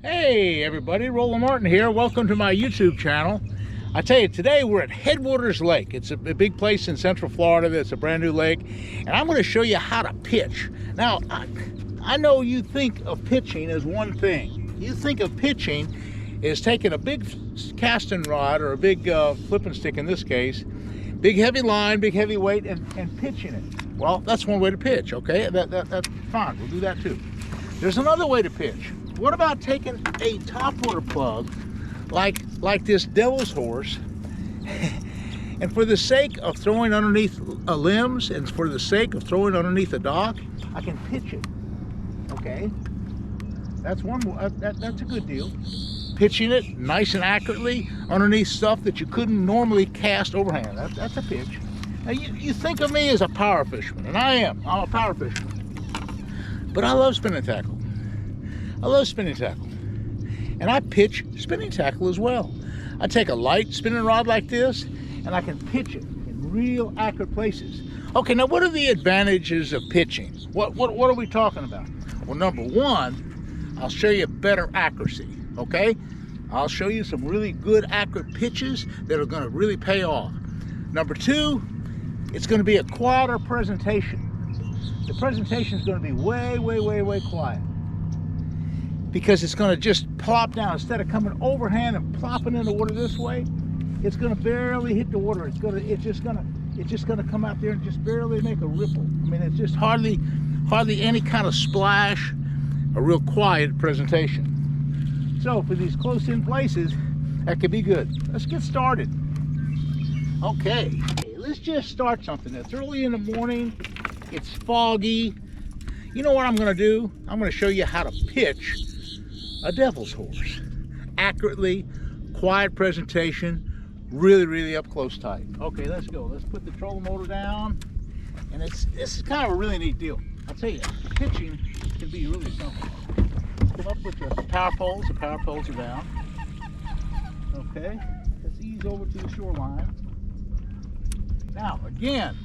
Hey everybody, Roland Martin here. Welcome to my YouTube channel. I tell you, today we're at Headwaters Lake. It's a big place in Central Florida. It's a brand new lake, and I'm going to show you how to pitch. Now, I know you think of pitching as one thing. You think of pitching as taking a big casting rod or a big flipping stick in this case, big heavy line, big heavy weight, and pitching it. Well, that's one way to pitch, okay? That's fine. We'll do that too. There's another way to pitch. What about taking a topwater plug like this devil's horse, and for the sake of throwing underneath limbs and for the sake of throwing underneath a dock, I can pitch it, okay? That's that's a good deal. Pitching it nice and accurately underneath stuff that you couldn't normally cast overhand. That's a pitch. Now you think of me as a power fisherman, and I'm a power fisherman. But I love spinning tackle. I love spinning tackle. And I pitch spinning tackle as well. I take a light spinning rod like this, and I can pitch it in real accurate places. Okay, now what are the advantages of pitching? What are we talking about? Well, number one, I'll show you better accuracy, okay? I'll show you some really good accurate pitches that are gonna really pay off. Number two, it's gonna be a quieter presentation. The presentation is gonna be way quiet, because it's gonna just plop down. Instead of coming overhand and plopping in the water this way, it's gonna barely hit the water. It's just gonna come out there and just barely make a ripple. I mean, it's just hardly any kind of splash, a real quiet presentation. So for these close-in places, that could be good. Let's get started. Okay, let's just start something. It's early in the morning, it's foggy. You know what I'm gonna do? I'm gonna show you how to pitch a devil's horse accurately, quiet presentation, really up close tight. Okay, let's go. Let's put the trolling motor down, and this is kind of a really neat deal. I'll tell you, pitching can be really something. Come up with your power poles. The power poles are down. Okay, let's ease over to the shoreline. Now again,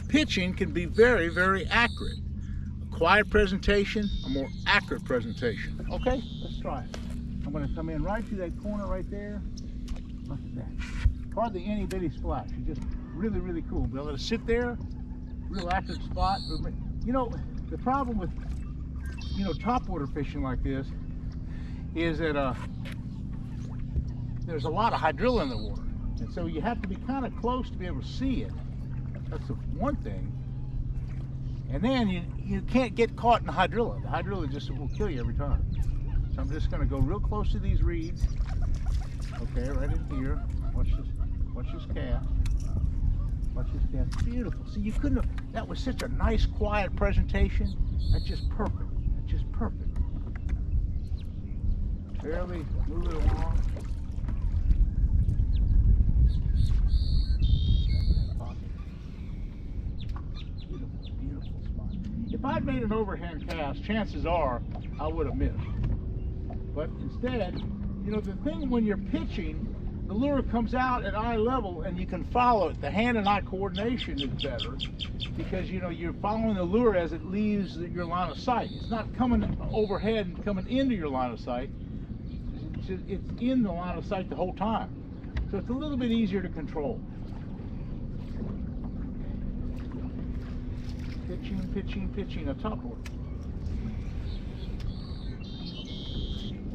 pitching can be very accurate. Quiet presentation, a more accurate presentation. Okay, let's try it. I'm going to come in right through that corner right there. Look at that. Hardly any bitty splash. It's just really cool. Be able to sit there, real accurate spot. You know, the problem with topwater fishing like this is that there's a lot of hydrilla in the water, and so you have to be kind of close to be able to see it. That's the one thing. And then you can't get caught in the hydrilla. The hydrilla just will kill you every time. So I'm just going to go real close to these reeds. Okay, right in here. Watch this cast. Watch this cast. Beautiful. See, you couldn't have, that was such a nice quiet presentation. That's just perfect. That's just perfect. Barely move it along. If I'd made an overhand cast, chances are I would have missed. But instead, the thing when you're pitching, the lure comes out at eye level and you can follow it. The hand and eye coordination is better because you're following the lure as it leaves your line of sight. It's not coming overhead and coming into your line of sight. It's in the line of sight the whole time. So it's a little bit easier to control. Pitching a topwater.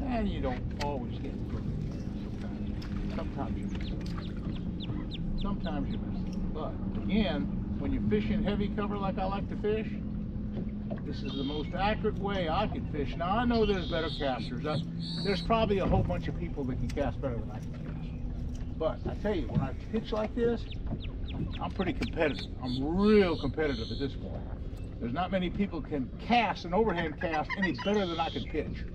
And you don't always get it perfect. Sometimes you miss it. Sometimes you miss it. But again, when you're fishing heavy cover like I like to fish, this is the most accurate way I can fish. Now I know there's better casters. There's probably a whole bunch of people that can cast better than I can cast. But I tell you, when I pitch like this, I'm pretty competitive. I'm real competitive at this point. There's not many people can cast an overhand cast any better than I can pitch.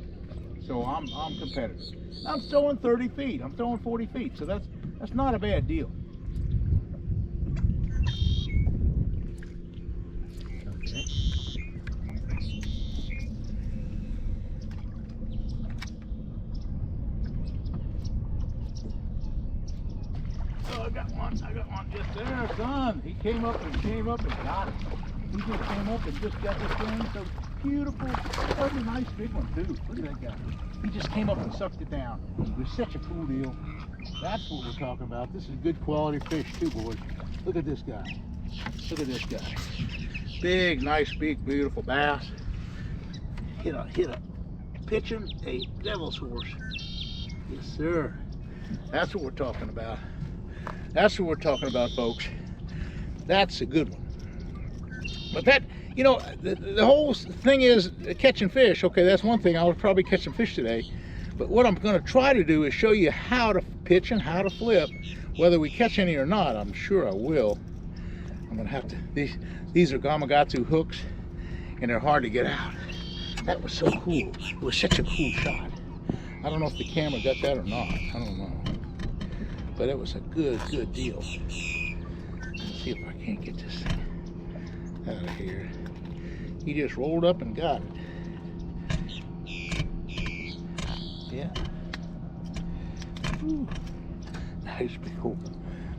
So I'm competitive. I'm throwing 30 feet. I'm throwing 40 feet. So that's not a bad deal. Okay. Oh, I got one just there, son. He came up and got it. He just came up and just got this thing. So beautiful. That's a nice big one too. Look at that guy. He just came up and sucked it down. It was such a cool deal. That's what we're talking about. This is good quality fish too, boys. Look at this guy. Look at this guy. Big, nice, big, beautiful bass. Hit a pitching a devil's horse. Yes, sir. That's what we're talking about. That's what we're talking about, folks. That's a good one. But that, you know, the whole thing is catching fish. Okay, that's one thing. I'll probably catch some fish today. But what I'm going to try to do is show you how to pitch and how to flip. Whether we catch any or not, I'm sure I will. I'm going to have to, these are Gamakatsu hooks, and they're hard to get out. That was so cool. It was such a cool shot. I don't know if the camera got that or not. I don't know. But it was a good deal. Let's see if I can't get this thing out of here. He just rolled up and got it. Yeah. Ooh. Nice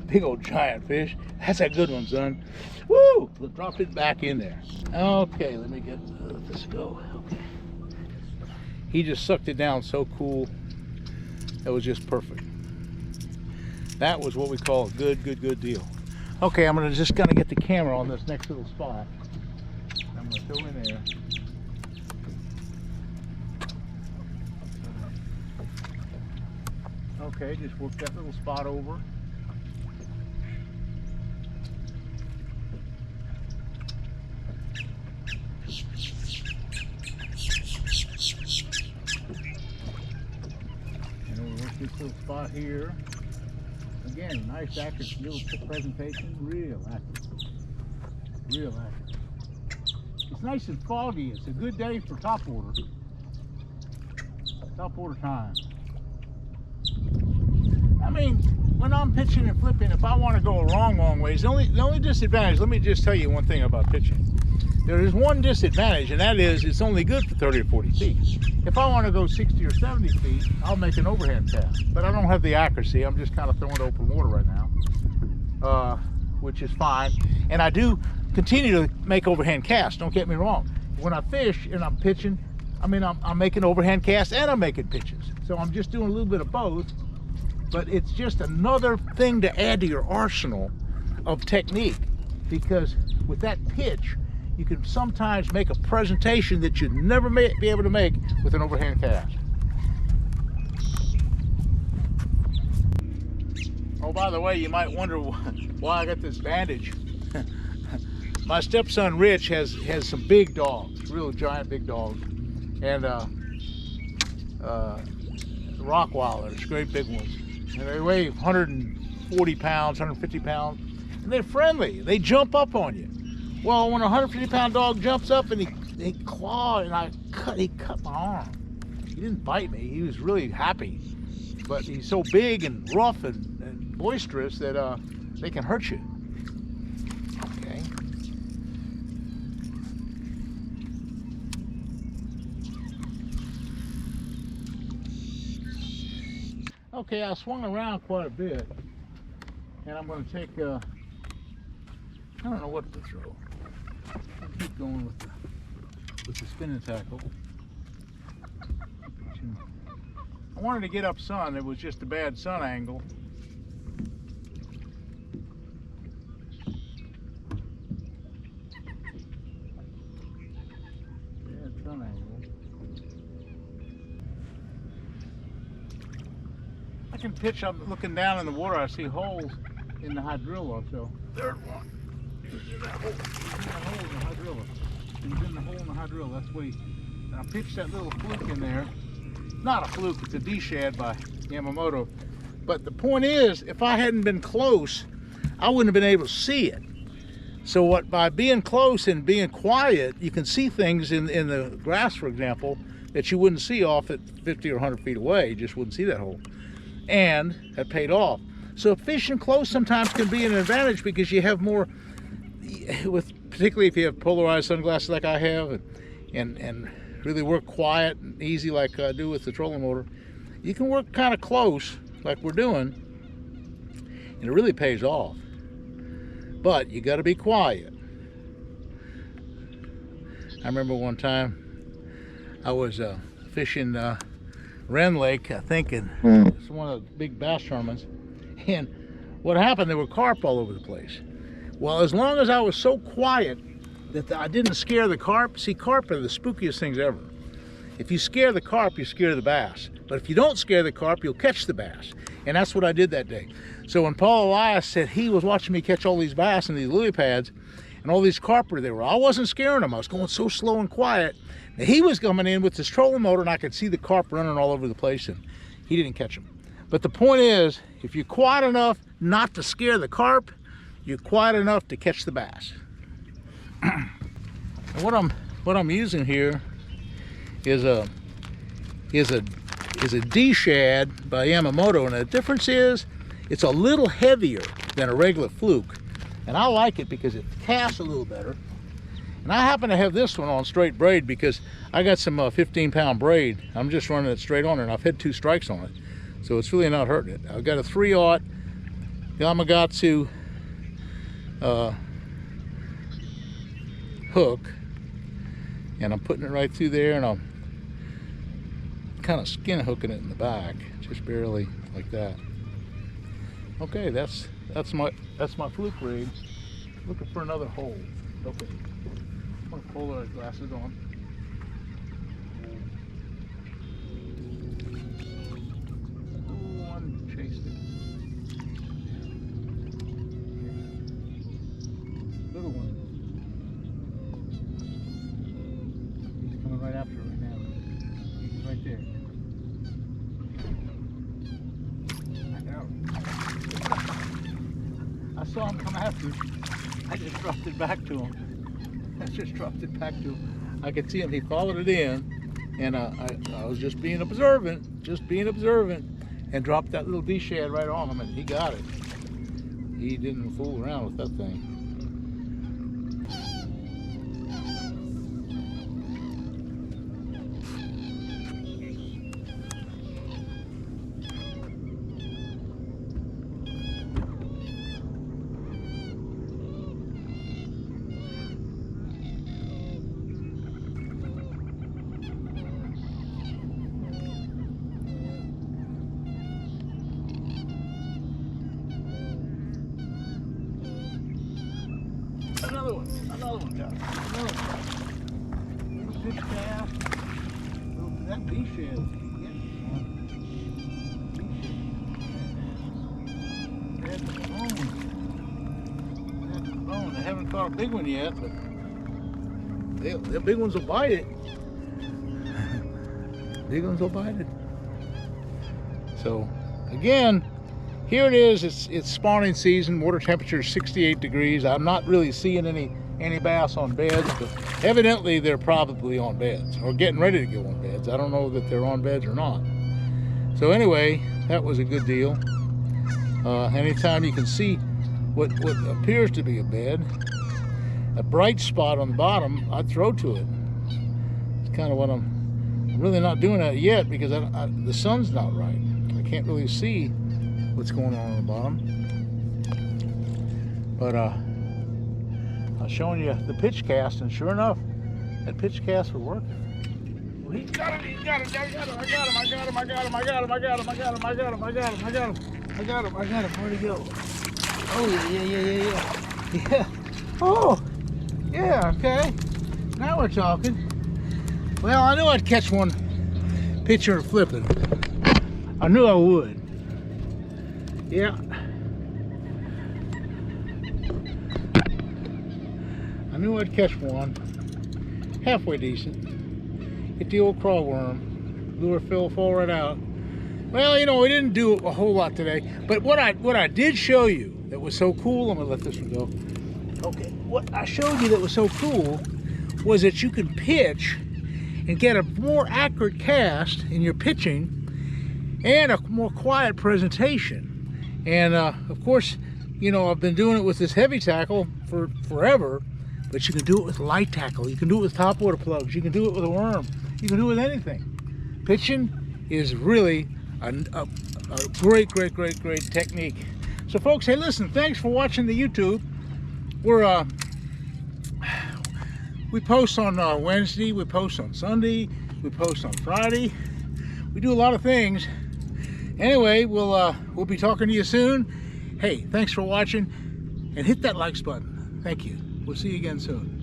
big old giant fish. That's a good one, son. Woo! Drop it back in there. Okay, let me get this go. Okay. He just sucked it down so cool. That was just perfect. That was what we call a good deal. Okay, I'm just gonna get the camera on this next little spot. I'm gonna throw in there. Okay, just work that little spot over. And then we work this little spot here. Again, nice accurate little presentation, real accurate. Real accurate. It's nice and foggy. It's a good day for topwater. Topwater time. I mean, when I'm pitching and flipping, if I want to go a long ways, the only disadvantage, let me just tell you one thing about pitching. There is one disadvantage, and that is it's only good for 30 or 40 feet. If I want to go 60 or 70 feet, I'll make an overhand cast. But I don't have the accuracy. I'm just kind of throwing open water right now, which is fine. And I do continue to make overhand casts, don't get me wrong. When I fish and I'm pitching, I mean, I'm making overhand casts and I'm making pitches. So I'm just doing a little bit of both. But it's just another thing to add to your arsenal of technique, because with that pitch, you can sometimes make a presentation that you'd never be able to make with an overhand cast. Oh, by the way, you might wonder why I got this bandage. My stepson Rich has some big dogs, real giant big dogs, and Rockwilders, great big ones. And they weigh 140 pounds, 150 pounds, and they're friendly. They jump up on you. Well, when a 150-pound dog jumps up and he clawed, and he cut my arm. He didn't bite me. He was really happy. But he's so big and rough and boisterous that they can hurt you. Okay. Okay, I swung around quite a bit, and I'm going to take, I don't know what to throw. I'll keep going with the spinning tackle. I wanted to get up sun, it was just a bad sun angle. Bad sun angle. I can pitch, I'm looking down in the water, I see holes in the hydrilla, so there's one. He's in that hole. He's in the hole in the hydrilla. He's in the hole in the hydrilla, that's where I pitched that little fluke in there. Not a fluke, it's a D-shad by Yamamoto. But the point is, if I hadn't been close, I wouldn't have been able to see it. So by being close and being quiet, you can see things in the grass, for example, that you wouldn't see off at 50 or 100 feet away. You just wouldn't see that hole. And that paid off. So fishing close sometimes can be an advantage because you have more, particularly if you have polarized sunglasses like I have, and really work quiet and easy like I do with the trolling motor. You can work kind of close like we're doing, and it really pays off. But you got to be quiet. I remember one time I was fishing Wren Lake, I think, and it's one of the big bass tournaments. And what happened, there were carp all over the place. Well, as long as I was so quiet that I didn't scare the carp. See, carp are the spookiest things ever. If you scare the carp, you scare the bass. But if you don't scare the carp, you'll catch the bass. And that's what I did that day. So when Paul Elias said he was watching me catch all these bass and these lily pads and all these carp were there, I wasn't scaring them. I was going so slow and quiet. Now, he was coming in with this trolling motor and I could see the carp running all over the place, and he didn't catch them. But the point is, if you're quiet enough not to scare the carp, you're quiet enough to catch the bass. What I'm using here is a D shad by Yamamoto, and the difference is it's a little heavier than a regular fluke, and I like it because it casts a little better. And I happen to have this one on straight braid because I got some 15-pound braid. I'm just running it straight on it, and I've had 2 strikes on it, so it's really not hurting it. I've got a 3/0 Yamagatsu hook, and I'm putting it right through there, and I'm kind of skin hooking it in the back, just barely like that. Okay, that's my fluke rig. Looking for another hole. Okay, I'm gonna pull our glasses on. One chased it. Little one. He's coming right after it right now. He's right there. I saw him come after it. I just dropped it back to him. I could see him. He followed it in, and I was just being observant, and dropped that little D shad right on him, and he got it. He didn't fool around with that thing. Another one, guys. Another one. Little fish cast. That B shad. That's the bone. I haven't caught a big one yet, but the big ones will bite it. Big ones will bite it. So, again, here it is. It's spawning season. Water temperature is 68 degrees. I'm not really seeing any bass on beds, but evidently they're probably on beds or getting ready to go on beds. I don't know that they're on beds or not. So anyway, that was a good deal. Anytime you can see what appears to be a bed, a bright spot on the bottom, I'd throw to it. It's kind of what I'm really not doing that yet because the sun's not right. I can't really see what's going on the bottom. But I was showing you the pitch cast, and sure enough, that pitch cast was working. Well, I got him. Where'd he go? Oh, yeah. Oh, yeah, okay. Now we're talking. Well, I knew I'd catch one pitching or flipping. I knew I would. Yeah. I knew I'd catch one. Halfway decent. Hit the old craw worm. Lure fall right out. Well, you know, we didn't do a whole lot today. But what I did show you that was so cool, I'm gonna let this one go. Okay, what I showed you that was so cool was that you can pitch and get a more accurate cast in your pitching and a more quiet presentation. And of course, you know, I've been doing it with this heavy tackle for forever, but you can do it with light tackle. You can do it with topwater plugs. You can do it with a worm. You can do it with anything. Pitching is really a great technique. So folks, hey, listen, thanks for watching the YouTube. We post on Wednesday, we post on Sunday, we post on Friday. We do a lot of things. Anyway, we'll be talking to you soon. Hey, thanks for watching, and hit that likes button. Thank you. We'll see you again soon.